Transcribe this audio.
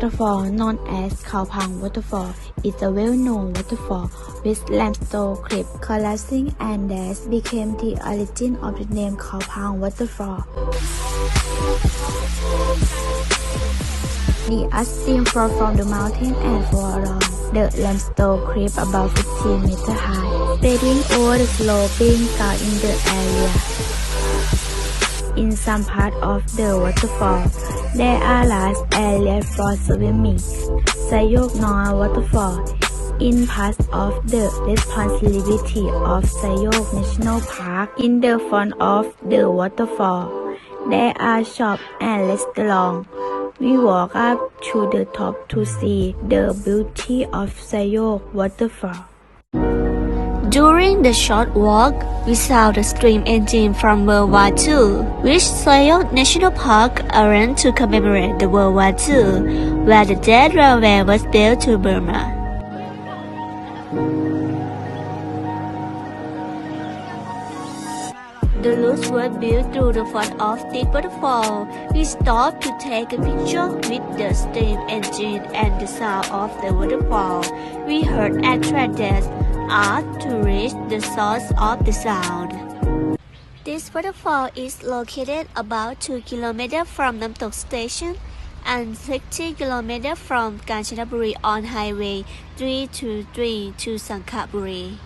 waterfall, known as Khao Phang Waterfall, is a well-known waterfall with limestone cliff collapsing and that became the origin of the name Khao Phang Waterfall. The stream flows from the mountain and flows along the limestone cliff about 15 meters high, spreading over the sloping ground in the area. In some part of the waterfall, there are large areas for swimming. Saiyoknoi Waterfall in part of the responsibility of Sayok National Park. In the front of the waterfall, there are shops and restaurants. We walk up to the top to see the beauty of Saiyok Waterfall. During the short walk, we saw the steam engine from World War II, which Sayok National Park opened to commemorate the World War II, where the Jet Railway was built to Burma. The route was built through the front of the waterfall. We stopped to take a picture with the steam engine and the sound of the waterfall. We heard attracted us to reach the source of the sound. This waterfall is located about 2 km from Namtok Station and 60 km from Kanchanaburi on Highway 323 to Sankapuri.